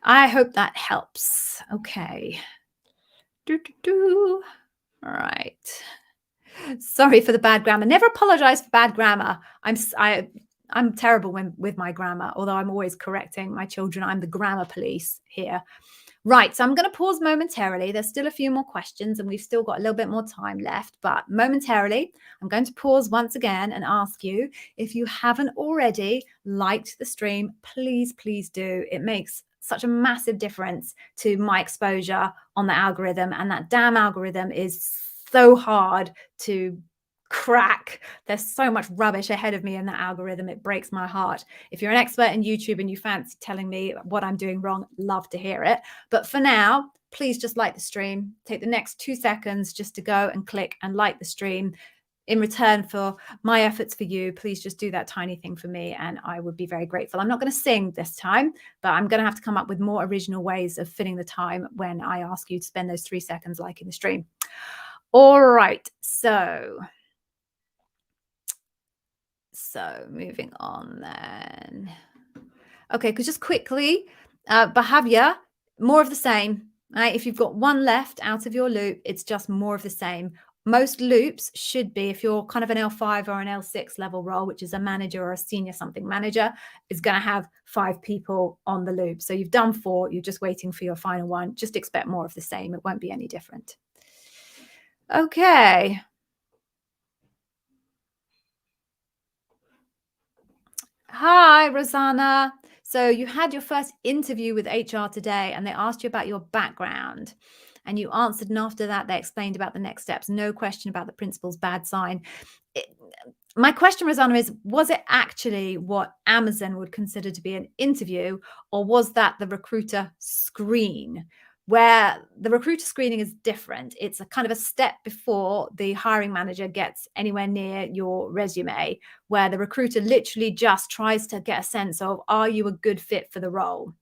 I hope that helps. Okay. All right. Sorry for the bad grammar. Never apologize for bad grammar. I'm terrible with my grammar, although I'm always correcting my children. I'm the grammar police here. Right, so I'm going to pause momentarily. There's still a few more questions and we've still got a little bit more time left, but momentarily, I'm going to pause once again and ask you, if you haven't already liked the stream, please, please do. It makes such a massive difference to my exposure on the algorithm, and that damn algorithm is so hard to crack. There's so much rubbish ahead of me in that algorithm. It breaks my heart. If you're an expert in YouTube and you fancy telling me what I'm doing wrong, love to hear it. But for now, please just like the stream. Take the next 2 seconds just to go and click and like the stream. In return for my efforts for you, please just do that tiny thing for me and I would be very grateful. I'm not going to sing this time, but I'm going to have to come up with more original ways of filling the time when I ask you to spend those 3 seconds liking the stream. All right, so moving on then. Okay, because just quickly, behavior, more of the same. Right? If you've got one left out of your loop, it's just more of the same. Most loops should be, if you're kind of an L5 or an L6 level role, which is a manager or a senior something manager, is going to have 5 people on the loop. So you've done 4, you're just waiting for your final one. Just expect more of the same. It won't be any different. Okay. Hi, Rosanna. So you had your first interview with HR today and they asked you about your background and you answered, and after that they explained about the next steps. No question about the principal's bad sign. My question, Rosanna, is, was it actually what Amazon would consider to be an interview, or was that the recruiter screen? Where the recruiter screening is different. It's a kind of a step before the hiring manager gets anywhere near your resume, where the recruiter literally just tries to get a sense of, are you a good fit for the role?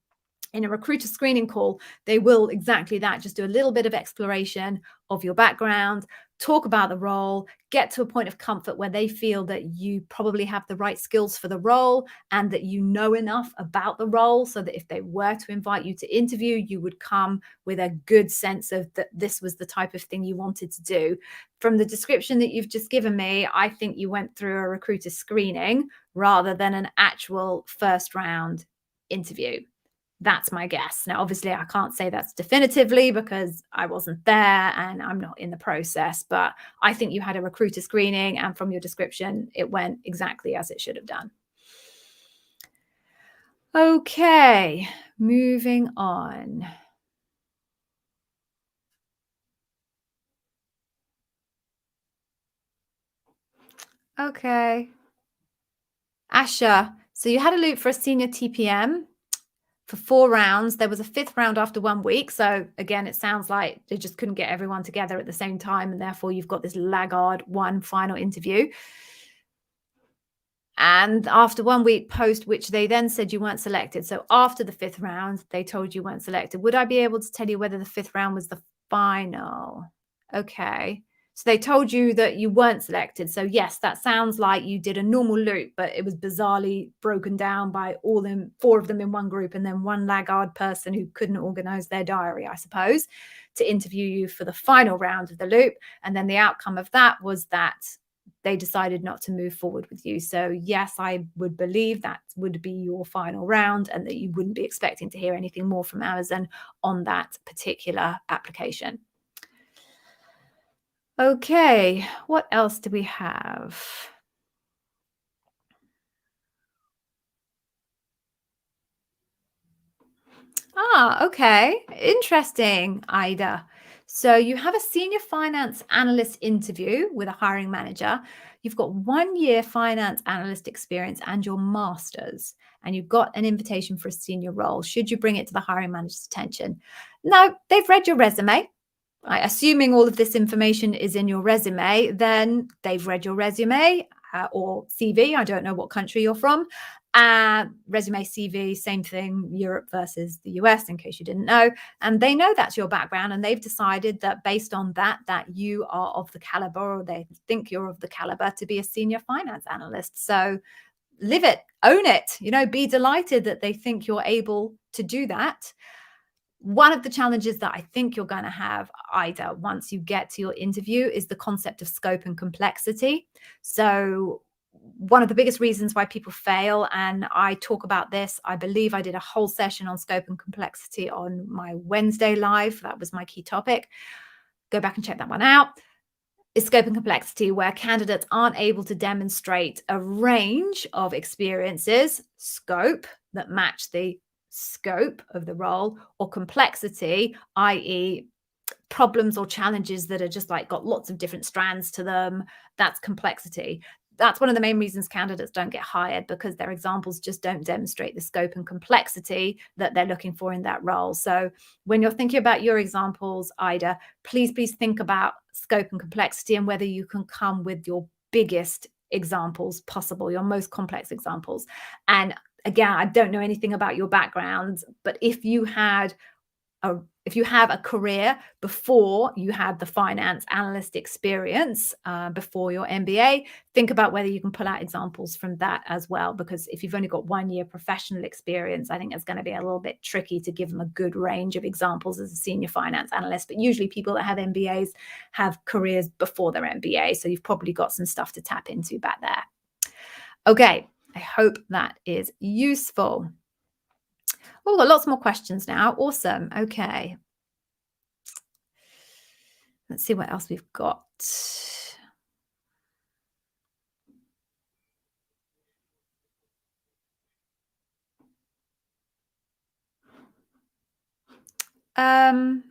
In a recruiter screening call, they will exactly that, just do a little bit of exploration of your background, talk about the role, get to a point of comfort where they feel that you probably have the right skills for the role and that you know enough about the role so that if they were to invite you to interview, you would come with a good sense of that this was the type of thing you wanted to do. From the description that you've just given me, I think you went through a recruiter screening rather than an actual first round interview. That's my guess. Now, obviously, I can't say that's definitively because I wasn't there and I'm not in the process, but I think you had a recruiter screening, and from your description, it went exactly as it should have done. Okay, moving on. Okay. Asha, so you had a loop for a senior TPM for 4 rounds. There was a 5th round after 1 week. So again, it sounds like they just couldn't get everyone together at the same time. And therefore you've got this laggard one final interview. And after 1 week post, which they then said you weren't selected. So after the 5th round, they told you weren't selected. Would I be able to tell you whether the 5th round was the final? Okay. So they told you that you weren't selected. So yes, that sounds like you did a normal loop, but it was bizarrely broken down by 4 of them in one group, and then one laggard person who couldn't organize their diary, I suppose, to interview you for the final round of the loop. And then the outcome of that was that they decided not to move forward with you. So yes, I would believe that would be your final round and that you wouldn't be expecting to hear anything more from Amazon on that particular application. Okay, what else do we have? Okay. Interesting, Ida. So you have a senior finance analyst interview with a hiring manager. You've got 1 year finance analyst experience and your master's, and you've got an invitation for a senior role. Should you bring it to the hiring manager's attention? No, they've read your resume. Assuming all of this information is in your resume, then they've read your resume or CV. I don't know what country you're from. Resume, CV, same thing, Europe versus the US, in case you didn't know. And they know that's your background, and they've decided that based on that, that you are of the caliber, or they think you're of the caliber to be a senior finance analyst. So live it, own it, be delighted that they think you're able to do that. One of the challenges that I think you're going to have, Ida, once you get to your interview is the concept of scope and complexity. So one of the biggest reasons why people fail, and I talk about this, I believe I did a whole session on scope and complexity on my Wednesday live. That was my key topic. Go back and check that one out. Is scope and complexity, where candidates aren't able to demonstrate a range of experiences, scope that match the scope of the role, or complexity, i.e. problems or challenges that are just like got lots of different strands to them. That's complexity. That's one of the main reasons candidates don't get hired, because their examples just don't demonstrate the scope and complexity that they're looking for in that role. So when you're thinking about your examples, Ida, please think about scope and complexity and whether you can come with your biggest examples possible, your most complex examples. And again, I don't know anything about your background, but if you have a career before you had the finance analyst experience, before your MBA, think about whether you can pull out examples from that as well. Because if you've only got 1 year professional experience, I think it's going to be a little bit tricky to give them a good range of examples as a senior finance analyst. But usually people that have MBAs have careers before their MBA. So you've probably got some stuff to tap into back there. Okay, I hope that is useful. Oh, got lots more questions now. Awesome. Okay. Let's see what else we've got. All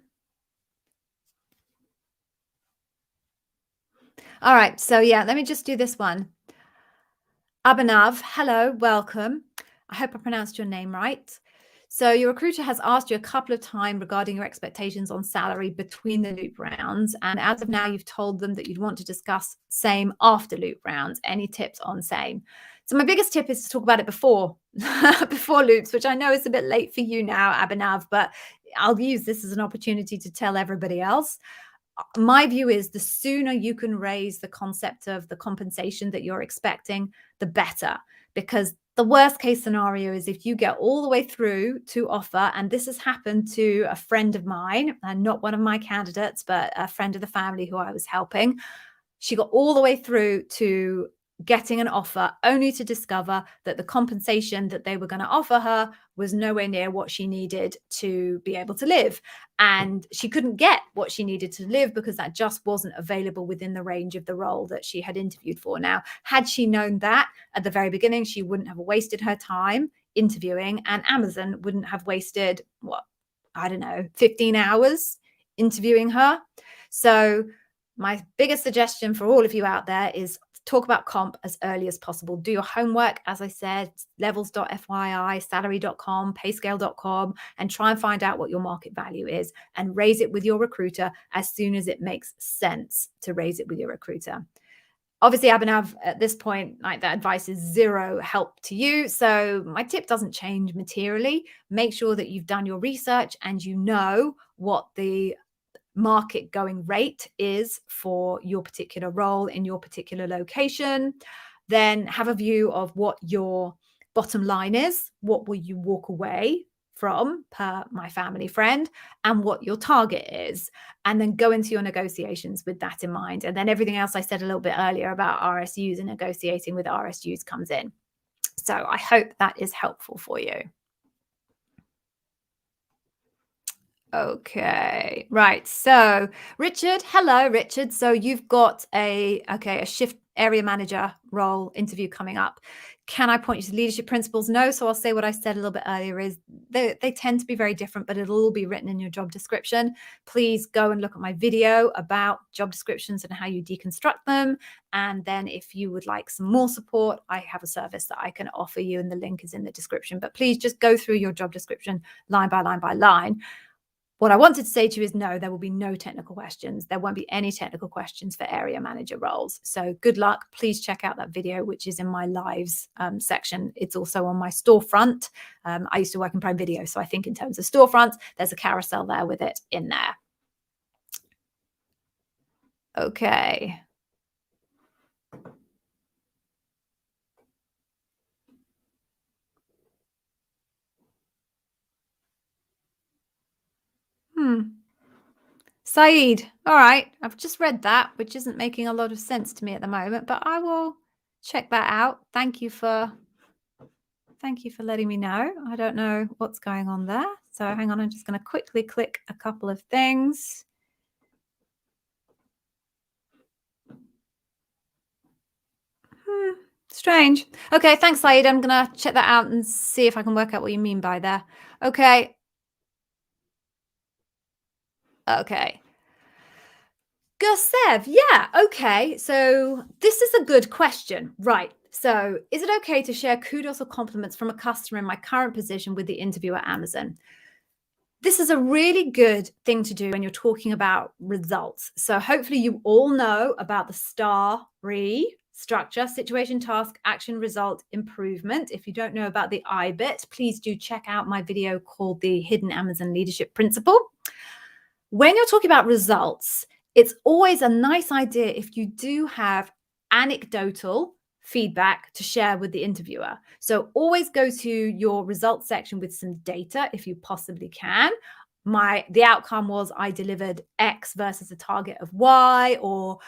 right. So yeah, let me just do this one. Abhinav, hello, welcome. I hope I pronounced your name right. So your recruiter has asked you a couple of times regarding your expectations on salary between the loop rounds. And as of now, you've told them that you'd want to discuss same after loop rounds. Any tips on same? So my biggest tip is to talk about it before, before loops, which I know is a bit late for you now, Abhinav, but I'll use this as an opportunity to tell everybody else. My view is the sooner you can raise the concept of the compensation that you're expecting, the better. Because the worst case scenario is if you get all the way through to offer, and this has happened to a friend of mine, and not one of my candidates, but a friend of the family who I was helping. She got all the way through to getting an offer only to discover that the compensation that they were going to offer her was nowhere near what she needed to be able to live. And she couldn't get what she needed to live because that just wasn't available within the range of the role that she had interviewed for. Now, had she known that at the very beginning, she wouldn't have wasted her time interviewing, and Amazon wouldn't have wasted, 15 hours interviewing her. So my biggest suggestion for all of you out there is talk about comp as early as possible. Do your homework, as I said, levels.fyi, salary.com, payscale.com, and try and find out what your market value is and raise it with your recruiter as soon as it makes sense to raise it with your recruiter. Obviously, Abhinav, at this point, like, that advice is zero help to you. So my tip doesn't change materially. Make sure that you've done your research and you know what the market going rate is for your particular role in your particular location. Then have a view of what your bottom line is. What will you walk away from per my family friend, and what your target is, and then go into your negotiations with that in mind. And then everything else I said a little bit earlier about RSUs and negotiating with RSUs comes in. So I hope that is helpful for you. Okay, right. So Richard, hello, Richard. So you've got a shift area manager role interview coming up. Can I point you to leadership principles? No. So I'll say what I said a little bit earlier is they tend to be very different, but it'll all be written in your job description. Please go and look at my video about job descriptions and how you deconstruct them. And then if you would like some more support, I have a service that I can offer you, and the link is in the description. But please just go through your job description line by line by line. What I wanted to say to you is no, there will be no technical questions. There won't be any technical questions for area manager roles. So good luck. Please check out that video, which is in my lives section. It's also on my storefront. I used to work in Prime Video. So I think in terms of storefronts, there's a carousel there with it in there. Okay. Saeed. All right. I've just read that, which isn't making a lot of sense to me at the moment, but I will check that out. Thank you for letting me know. I don't know what's going on there. So hang on, I'm just going to quickly click a couple of things. Strange. Okay, thanks, Saeed. I'm going to check that out and see if I can work out what you mean by there. Okay. Okay. Gusev, yeah, okay. So this is a good question. Right. So is it okay to share kudos or compliments from a customer in my current position with the interview at Amazon? This is a really good thing to do when you're talking about results. So hopefully you all know about the STAR structure: situation, task, action, result, improvement. If you don't know about the I bit, please do check out my video called The Hidden Amazon Leadership Principle. When you're talking about results, it's always a nice idea if you do have anecdotal feedback to share with the interviewer. So always go to your results section with some data if you possibly can. The outcome was I delivered X versus a target of Y, or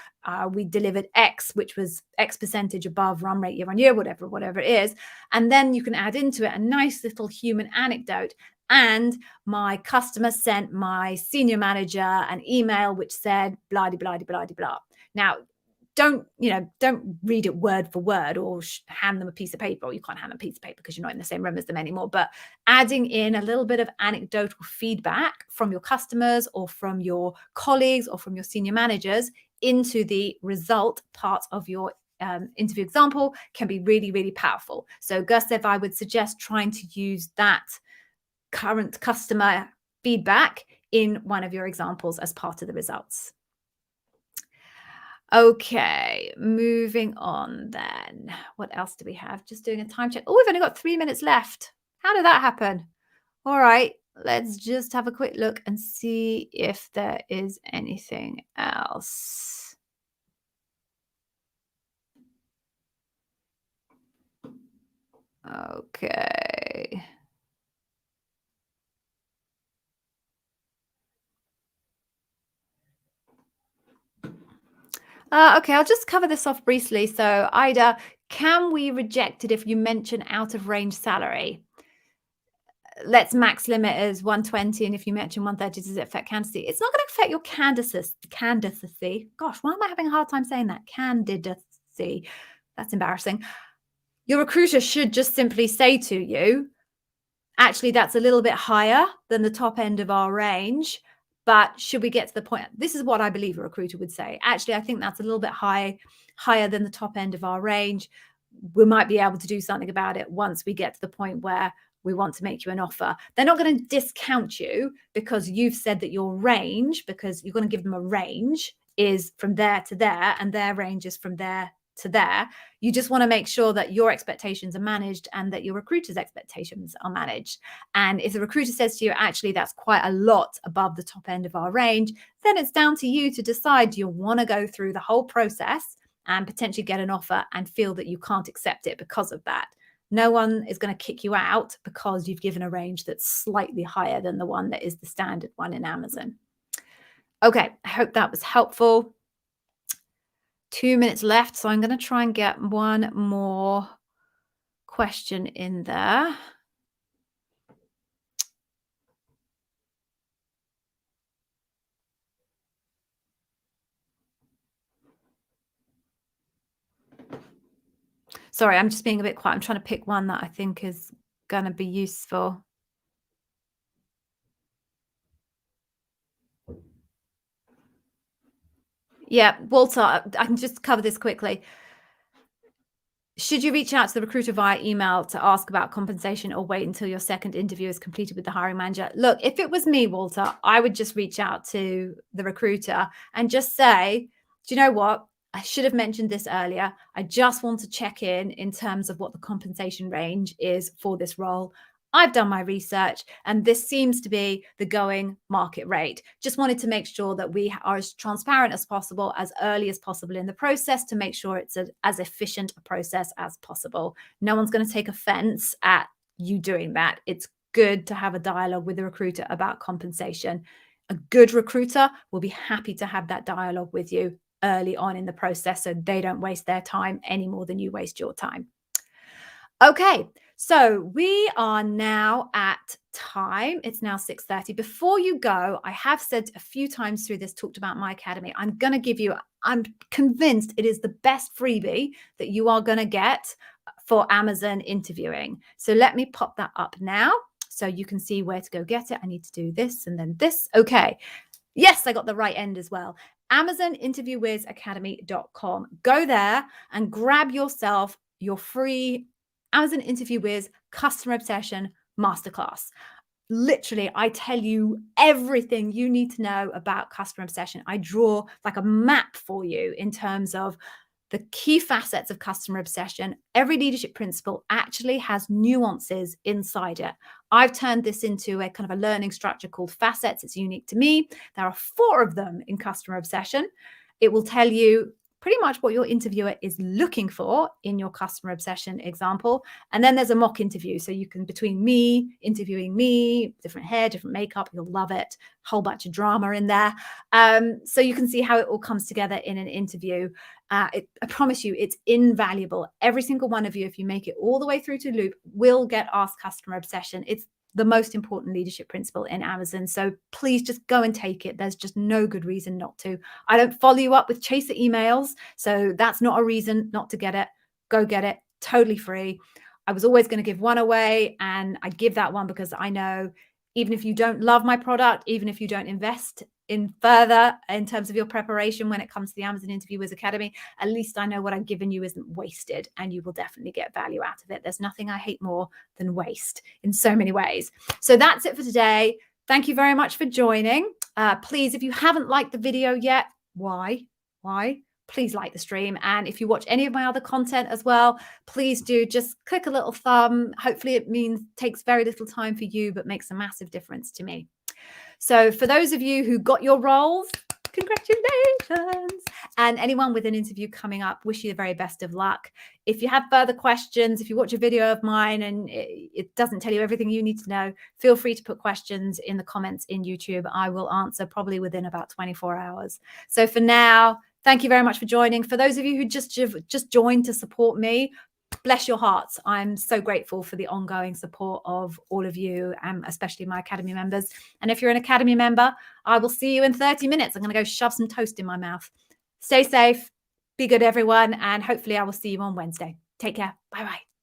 we delivered X, which was X percentage above run rate year on year, whatever it is. And then you can add into it a nice little human anecdote. And my customer sent my senior manager an email which said blah, blah, blah, blah, blah. Now, don't read it word for word or hand them a piece of paper, or you can't hand them a piece of paper because you're not in the same room as them anymore. But adding in a little bit of anecdotal feedback from your customers or from your colleagues or from your senior managers into the result part of your interview example can be really, really powerful. So Gustav, I would suggest trying to use that current customer feedback in one of your examples as part of the results. Okay, moving on then. What else do we have? Just doing a time check. Oh, we've only got 3 minutes left. How did that happen? All right, let's just have a quick look and see if there is anything else. Okay. Okay, I'll just cover this off briefly. So, Ida, can we reject it if you mention out of range salary? Let's max limit as 120, and if you mention 130, does it affect candidacy? It's not going to affect your candidacy. Gosh, why am I having a hard time saying that? Candidacy. That's embarrassing. Your recruiter should just simply say to you, actually, that's a little bit higher than the top end of our range. But should we get to the point? This is what I believe a recruiter would say. Actually, I think that's a little bit higher than the top end of our range. We might be able to do something about it once we get to the point where we want to make you an offer. They're not going to discount you because you've said that your range, because you're going to give them a range, is from there to there, and their range is from there to there. You just want to make sure that your expectations are managed and that your recruiter's expectations are managed. And if the recruiter says to you, actually, that's quite a lot above the top end of our range, then it's down to you to decide, do you want to go through the whole process and potentially get an offer and feel that you can't accept it because of that. No one is going to kick you out because you've given a range that's slightly higher than the one that is the standard one in Amazon. Okay, I hope that was helpful. 2 minutes left, so I'm going to try and get one more question in there. Sorry, I'm just being a bit quiet. I'm trying to pick one that I think is going to be useful. Yeah, Walter, I can just cover this quickly. Should you reach out to the recruiter via email to ask about compensation or wait until your second interview is completed with the hiring manager? Look, if it was me, Walter, I would just reach out to the recruiter and just say, do you know what? I should have mentioned this earlier. I just want to check in terms of what the compensation range is for this role. I've done my research and this seems to be the going market rate. Just wanted to make sure that we are as transparent as possible, as early as possible in the process, to make sure it's as efficient a process as possible. No one's going to take offense at you doing that. It's good to have a dialogue with the recruiter about compensation. A good recruiter will be happy to have that dialogue with you early on in the process so they don't waste their time any more than you waste your time. Okay, so we are now at time. It's now 6:30. Before you go, I have said a few times through this, talked about my academy. I'm going to give you, I'm convinced it is the best freebie that you are going to get for Amazon interviewing. So let me pop that up now so you can see where to go get it. I need to do this and then this. Okay. Yes, I got the right end as well. AmazonInterviewWizAcademy.com. Go there and grab yourself your free Amazon Interview Wiz Customer Obsession Masterclass. Literally, I tell you everything you need to know about customer obsession. I draw like a map for you in terms of the key facets of customer obsession. Every leadership principle actually has nuances inside it. I've turned this into a kind of a learning structure called facets. It's unique to me. There are 4 of them in customer obsession. It will tell you pretty much what your interviewer is looking for in your customer obsession example. And then there's a mock interview. So you can, between me, interviewing me, different hair, different makeup, you'll love it. Whole bunch of drama in there. So you can see how it all comes together in an interview. I promise you, it's invaluable. Every single one of you, if you make it all the way through to loop, will get asked customer obsession. It's the most important leadership principle in Amazon. So please just go and take it. There's just no good reason not to. I don't follow you up with chaser emails. So that's not a reason not to get it. Go get it. Totally free. I was always going to give one away, and I give that one because I know even if you don't love my product, even if you don't invest in further in terms of your preparation when it comes to the Amazon Interview Wiz Academy, at least I know what I've given you isn't wasted, and you will definitely get value out of it. There's nothing I hate more than waste in so many ways. So that's it for today. Thank you very much for joining. Please, if you haven't liked the video yet, why? Please like the stream. And if you watch any of my other content as well, please do just click a little thumb. Hopefully it takes very little time for you, but makes a massive difference to me. So for those of you who got your roles, congratulations. And anyone with an interview coming up, wish you the very best of luck. If you have further questions, if you watch a video of mine and it doesn't tell you everything you need to know, feel free to put questions in the comments in YouTube. I will answer probably within about 24 hours. So for now, thank you very much for joining. For those of you who just joined to support me, bless your hearts. I'm so grateful for the ongoing support of all of you, especially my Academy members. And if you're an Academy member, I will see you in 30 minutes. I'm going to go shove some toast in my mouth. Stay safe. Be good, everyone. And hopefully I will see you on Wednesday. Take care. Bye-bye.